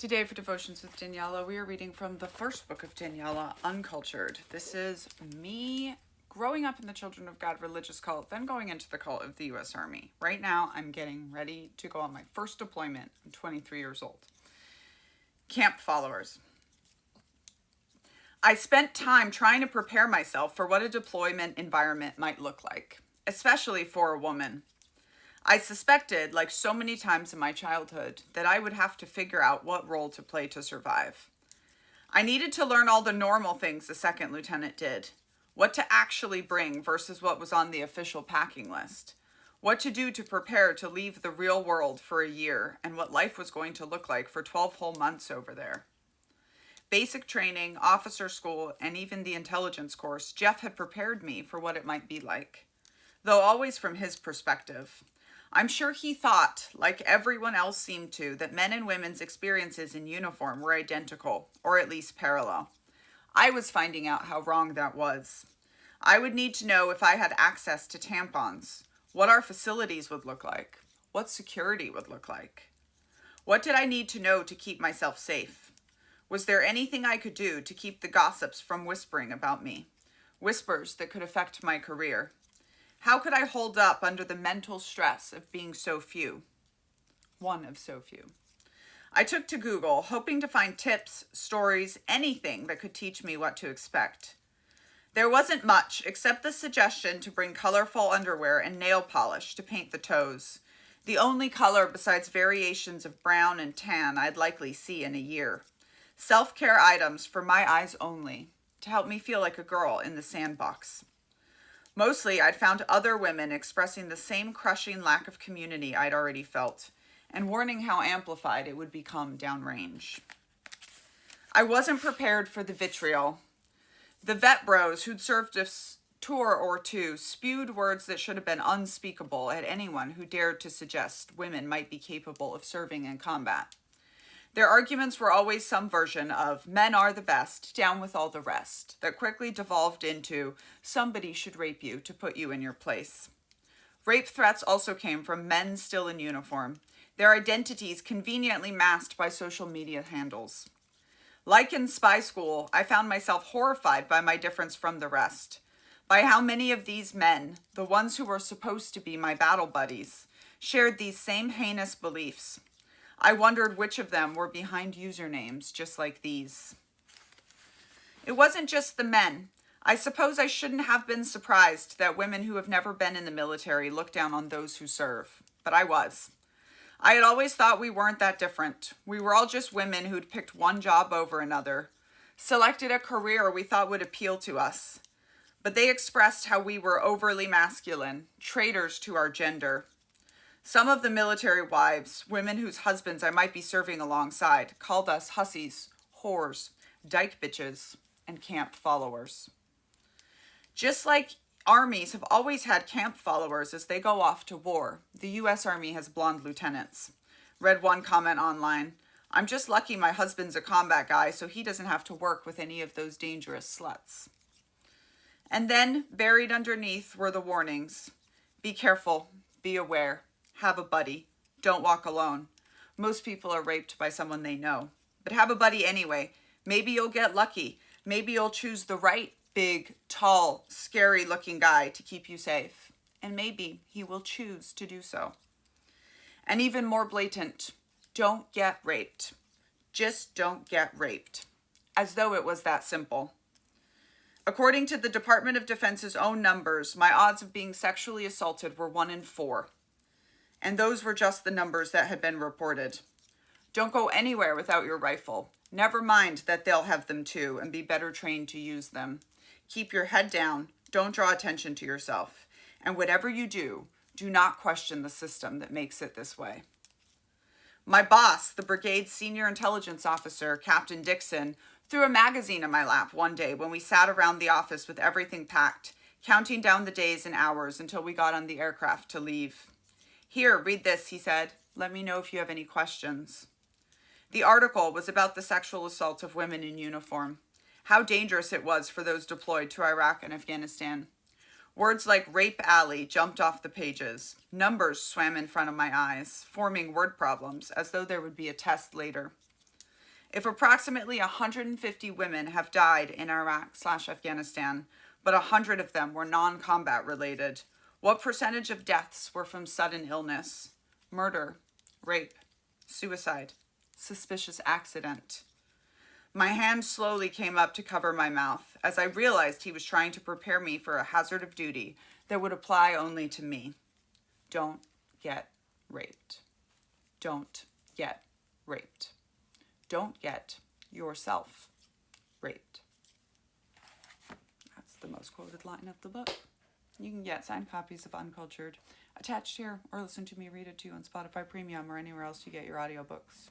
Today for Devotions with Daniella, we are reading from the first book of Daniella, Uncultured. This is me growing up in the Children of God religious cult, then going into the cult of the U.S. Army. Right now, I'm getting ready to go on my first deployment. I'm 23 years old. Camp followers. I spent time trying to prepare myself for what a deployment environment might look like, especially for a woman. I suspected, like so many times in my childhood, that I would have to figure out what role to play to survive. I needed to learn all the normal things the second lieutenant did. What to actually bring versus what was on the official packing list. What to do to prepare to leave the real world for a year, and what life was going to look like for 12 whole months over there. Basic training, officer school, and even the intelligence course, Jeff had prepared me for what it might be like, though always from his perspective. I'm sure he thought, like everyone else seemed to, that men and women's experiences in uniform were identical, or at least parallel. I was finding out how wrong that was. I would need to know if I had access to tampons, what our facilities would look like, what security would look like. What did I need to know to keep myself safe? Was there anything I could do to keep the gossips from whispering about me? Whispers that could affect my career. How could I hold up under the mental stress of being so few? One of so few. I took to Google, hoping to find tips, stories, anything that could teach me what to expect. There wasn't much, except the suggestion to bring colorful underwear and nail polish to paint the toes. The only color besides variations of brown and tan I'd likely see in a year. Self-care items for my eyes only, to help me feel like a girl in the sandbox. Mostly, I'd found other women expressing the same crushing lack of community I'd already felt, and warning how amplified it would become downrange. I wasn't prepared for the vitriol. The vet bros who'd served a tour or two spewed words that should have been unspeakable at anyone who dared to suggest women might be capable of serving in combat. Their arguments were always some version of men are the best, down with all the rest, that quickly devolved into somebody should rape you to put you in your place. Rape threats also came from men still in uniform, their identities conveniently masked by social media handles. Like in spy school, I found myself horrified by my difference from the rest, by how many of these men, the ones who were supposed to be my battle buddies, shared these same heinous beliefs. I wondered which of them were behind usernames just like these. It wasn't just the men. I suppose I shouldn't have been surprised that women who have never been in the military look down on those who serve, but I was. I had always thought we weren't that different. We were all just women who'd picked one job over another, selected a career we thought would appeal to us. But they expressed how we were overly masculine, traitors to our gender. Some of the military wives, women whose husbands I might be serving alongside, called us hussies, whores, dyke bitches, and camp followers. Just like armies have always had camp followers as they go off to war, the U.S. Army has blonde lieutenants. Read one comment online, I'm just lucky my husband's a combat guy so he doesn't have to work with any of those dangerous sluts. And then, buried underneath were the warnings. Be careful, be aware. Have a buddy. Don't walk alone. Most people are raped by someone they know. But have a buddy anyway. Maybe you'll get lucky. Maybe you'll choose the right, big, tall, scary-looking guy to keep you safe. And maybe he will choose to do so. And even more blatant, don't get raped. Just don't get raped. As though it was that simple. According to the Department of Defense's own numbers, my odds of being sexually assaulted were 1 in 4. And those were just the numbers that had been reported. Don't go anywhere without your rifle. Never mind that they'll have them too and be better trained to use them. Keep your head down. Don't draw attention to yourself. And whatever you do, do not question the system that makes it this way. My boss, the brigade's senior intelligence officer, Captain Dixon, threw a magazine in my lap one day when we sat around the office with everything packed, counting down the days and hours until we got on the aircraft to leave. Here, read this, he said. Let me know if you have any questions. The article was about the sexual assault of women in uniform, how dangerous it was for those deployed to Iraq and Afghanistan. Words like rape alley jumped off the pages. Numbers swam in front of my eyes, forming word problems as though there would be a test later. If approximately 150 women have died in Iraq/Afghanistan, but 100 of them were non-combat related, what percentage of deaths were from sudden illness, murder, rape, suicide, suspicious accident? My hand slowly came up to cover my mouth as I realized he was trying to prepare me for a hazard of duty that would apply only to me. Don't get raped. Don't get raped. Don't get yourself raped. That's the most quoted line of the book. You can get signed copies of Uncultured attached here, or listen to me read it to you on Spotify Premium or anywhere else you get your audiobooks.